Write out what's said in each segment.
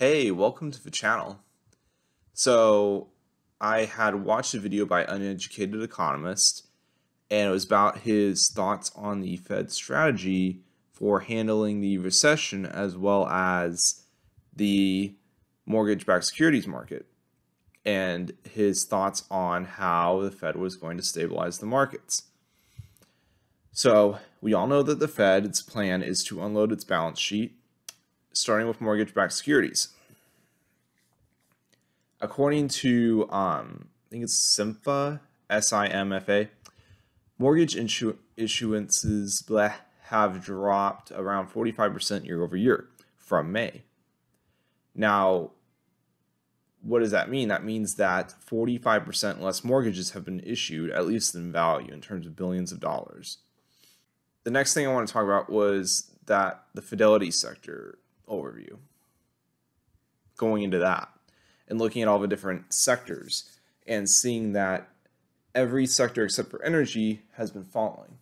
Hey, welcome to the channel. So, I had watched a video by an uneducated economist, and it was about his thoughts on the Fed's strategy for handling the recession as well as the mortgage-backed securities market, and his thoughts on how the Fed was going to stabilize the markets. So, we all know that the Fed's plan is to unload its balance sheet, starting with mortgage-backed securities. According to, I think it's SIMFA, SIMFA, mortgage issuances have dropped around 45% year over year from May. Now, what does that mean? That means that 45% less mortgages have been issued, at least in value, in terms of billions of dollars. The next thing I want to talk about was that the Fidelity sector overview. Going into that and looking at all the different sectors and seeing that every sector except for energy has been falling,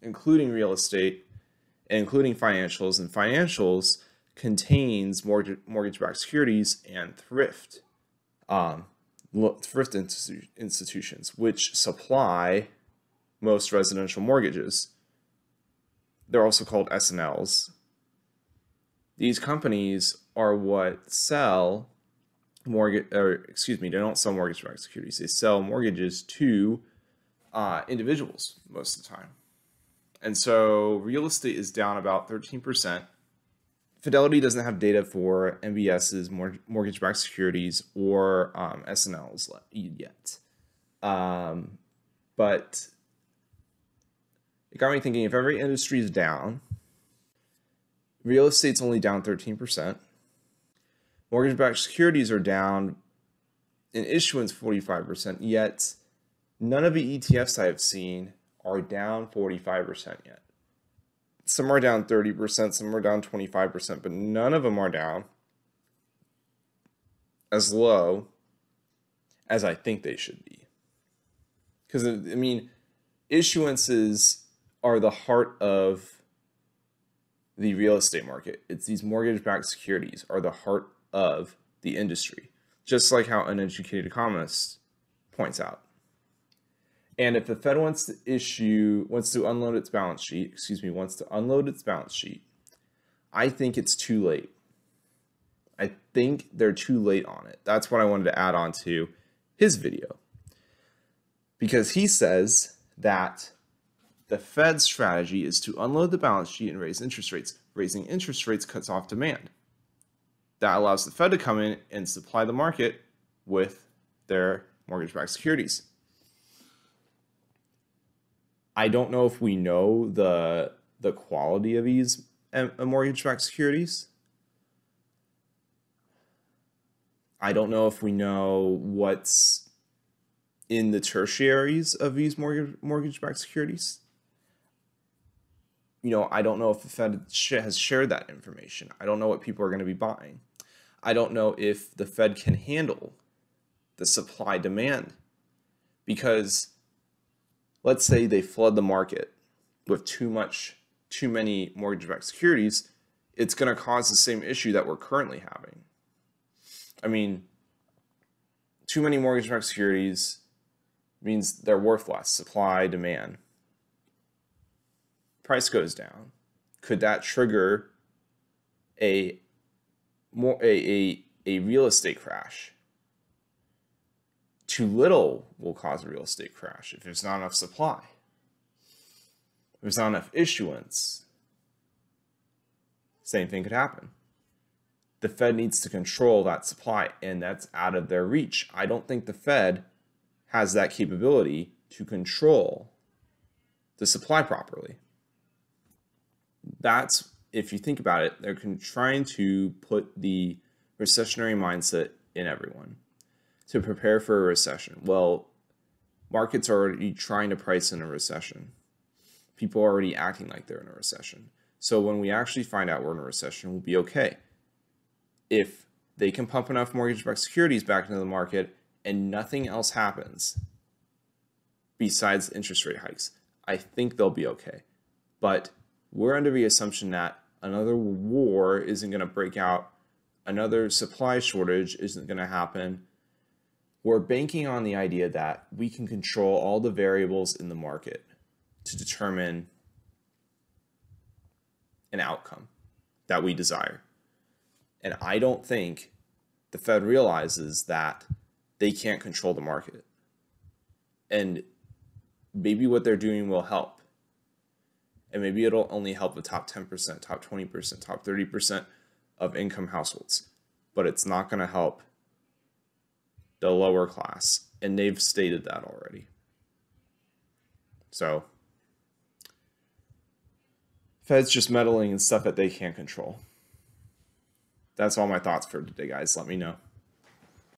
including real estate and including financials. And financials contains mortgage-backed securities and thrift institutions, which supply most residential mortgages. They're also called S&Ls. These companies are what sell they don't sell mortgage-backed securities. They sell mortgages to individuals most of the time. And so real estate is down about 13%. Fidelity doesn't have data for MBS's mortgage-backed securities or S&Ls yet. But it got me thinking, if every industry is down, real estate's only down 13%. Mortgage-backed securities are down in issuance 45%, yet none of the ETFs I have seen are down 45% yet. Some are down 30%, some are down 25%, but none of them are down as low as I think they should be. Because, I mean, issuances are the heart of the real estate market. It's these mortgage-backed securities are the heart of the industry, just like how an uneducated economist points out. And if the Fed wants to unload its balance sheet, I think it's too late. I think they're too late on it. That's what I wanted to add on to his video. Because he says that the Fed's strategy is to unload the balance sheet and raise interest rates. Raising interest rates cuts off demand. That allows the Fed to come in and supply the market with their mortgage-backed securities. I don't know if we know the quality of these mortgage-backed securities. I don't know if we know what's in the tertiaries of these mortgage-backed securities. I don't know if the Fed has shared that information. I don't know what people are going to be buying. I don't know if the Fed can handle the supply demand, because let's say they flood the market with too many mortgage-backed securities, it's going to cause the same issue that we're currently having. I mean, too many mortgage-backed securities means they're worth less. Supply, demand. Price goes down. Could that trigger a real estate crash? Too little will cause a real estate crash if there's not enough supply. If there's not enough issuance, same thing could happen. The Fed needs to control that supply, and that's out of their reach. I don't think the Fed has that capability to control the supply properly. That's, if you think about it, they're trying to put the recessionary mindset in everyone to prepare for a recession. Well, markets are already trying to price in a recession. People are already acting like they're in a recession. So when we actually find out we're in a recession, we'll be okay. If they can pump enough mortgage-backed securities back into the market and nothing else happens besides interest rate hikes, I think they'll be okay. But we're under the assumption that another war isn't going to break out another supply shortage isn't going to happen. We're banking on the idea that we can control all the variables in the market to determine an outcome that we desire. And I don't think the Fed realizes that they can't control the market. And maybe what they're doing will help. And maybe it'll only help the top 10%, top 20%, top 30% of income households. But it's not going to help the lower class. And they've stated that already. So, Fed's just meddling in stuff that they can't control. That's all my thoughts for today, guys. Let me know.